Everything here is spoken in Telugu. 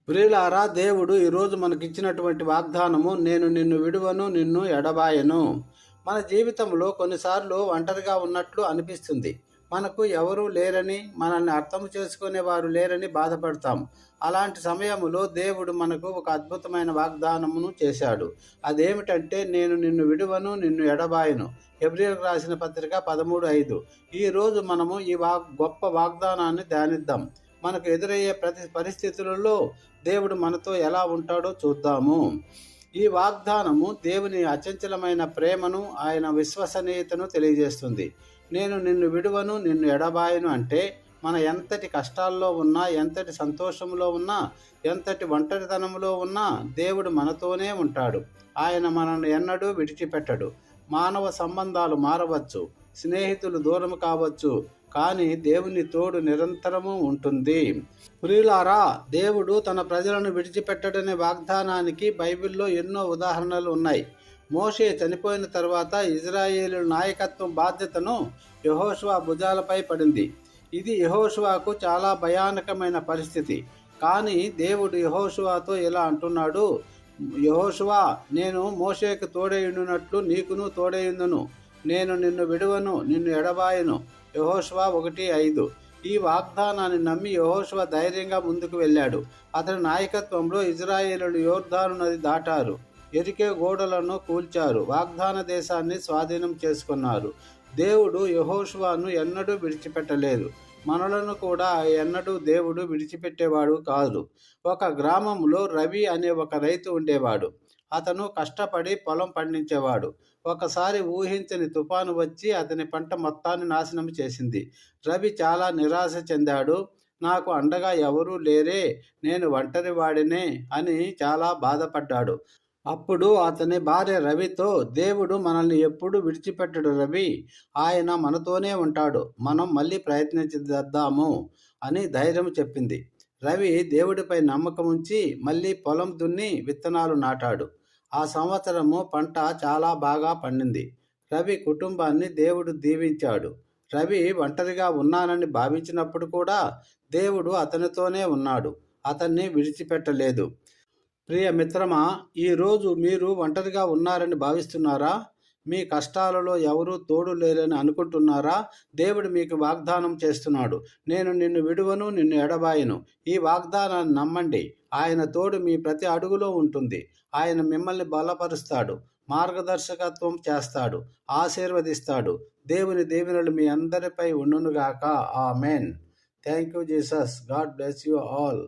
ప్రియులారా, దేవుడు ఈరోజు మనకిచ్చినటువంటి వాగ్దానము, నేను నిన్ను విడువను, నిన్ను ఎడబాయను. మన జీవితంలో కొన్నిసార్లు ఒంటరిగా ఉన్నట్లు అనిపిస్తుంది. మనకు ఎవరూ లేరని, మనల్ని అర్థం చేసుకునేవారు లేరని బాధపడతాం. అలాంటి సమయంలో దేవుడు మనకు ఒక అద్భుతమైన వాగ్దానమును చేశాడు. అదేమిటంటే, నేను నిన్ను విడువను, నిన్ను ఎడబాయను. హెబ్రీయులకు రాసిన పత్రిక 13:5. ఈరోజు మనము ఈ గొప్ప వాగ్దానాన్ని ధ్యానిద్దాం. మనకు ఎదురయ్యే ప్రతి పరిస్థితులలో దేవుడు మనతో ఎలా ఉంటాడో చూద్దాము. ఈ వాగ్దానము దేవుని అచంచలమైన ప్రేమను, ఆయన విశ్వసనీయతను తెలియజేస్తుంది. నేను నిన్ను విడువను, నిన్ను ఎడబాయను అంటే, మన ఎంతటి కష్టాల్లో ఉన్నా, ఎంతటి సంతోషంలో ఉన్నా, ఎంతటి ఒంటరితనంలో ఉన్నా దేవుడు మనతోనే ఉంటాడు. ఆయన మనల్ని ఎన్నడూ విడిచిపెట్టడు. మానవ సంబంధాలు మారవచ్చు, స్నేహితులు దూరం కావచ్చు, కానీ దేవుని తోడు నిరంతరము ఉంటుంది. ప్రియులారా, దేవుడు తన ప్రజలను విడిచిపెట్టడనే వాగ్దానానికి బైబిల్లో ఎన్నో ఉదాహరణలు ఉన్నాయి. మోషే చనిపోయిన తర్వాత ఇజ్రాయేలు నాయకత్వం బాధ్యతను యెహోషువ భుజాలపై పడింది. ఇది యెహోషువకు చాలా భయానకమైన పరిస్థితి. కానీ దేవుడు యెహోషువతో ఇలా అంటున్నాడు, యెహోషువ, నేను మోషేకు తోడైయున్నట్లు నీకును తోడైయుందును. నేను నిన్ను విడువను, నిన్ను ఎడబాయను. యెహోషువ 1:5. ఈ వాగ్దానాన్ని నమ్మి యెహోషువ ధైర్యంగా ముందుకు వెళ్ళాడు. అతని నాయకత్వంలో ఇజ్రాయేలులు యోర్దాను నది దాటారు, యెరికో గోడలను కూల్చారు, వాగ్దాన దేశాన్ని స్వాధీనం చేసుకున్నారు. దేవుడు యెహోషువను ఎన్నడూ విడిచిపెట్టలేదు. మనలను కూడా ఎన్నడూ దేవుడు విడిచిపెట్టేవాడు కాదు. ఒక గ్రామంలో రవి అనే ఒక రైతు ఉండేవాడు. అతను కష్టపడి పొలం పండించేవాడు. ఒకసారి ఊహించని తుఫాను వచ్చి అతని పంట మొత్తాన్ని నాశనం చేసింది. రవి చాలా నిరాశ చెందాడు. నాకు అండగా ఎవరూ లేరే, నేను ఒంటరివాడినే అని చాలా బాధపడ్డాడు. అప్పుడు అతని భార్య రవితో, దేవుడు మనల్ని ఎప్పుడు విడిచిపెట్టడు రవి, ఆయన మనతోనే ఉంటాడు, మనం మళ్ళీ ప్రయత్నించేద్దాము అని ధైర్యం చెప్పింది. రవి దేవుడిపై నమ్మకం ఉంచి మళ్ళీ పొలం దున్ని విత్తనాలు నాటాడు. ఆ సంవత్సరము పంట చాలా బాగా పండింది. రవి కుటుంబాన్ని దేవుడు దీవించాడు. రవి ఒంటరిగా ఉన్నానని భావించినప్పుడు కూడా దేవుడు అతనితోనే ఉన్నాడు, అతన్ని విడిచిపెట్టలేదు. ప్రియ మిత్రమా, ఈరోజు మీరు ఒంటరిగా ఉన్నారని భావిస్తున్నారా? మీ కష్టాలలో ఎవరూ తోడు లేరని అనుకుంటున్నారా? దేవుడు మీకు వాగ్దానం చేస్తున్నాడు, నేను నిన్ను విడువను, నిన్ను ఎడబాయను. ఈ వాగ్దానాన్ని నమ్మండి. ఆయన తోడు మీ ప్రతి అడుగులో ఉంటుంది. ఆయన మిమ్మల్ని బలపరుస్తాడు, మార్గదర్శకత్వం చేస్తాడు, ఆశీర్వదిస్తాడు. దేవుని దీవెనలు మీ అందరిపై ఉండునుగాక. Amen. Thank you Jesus. God bless you all.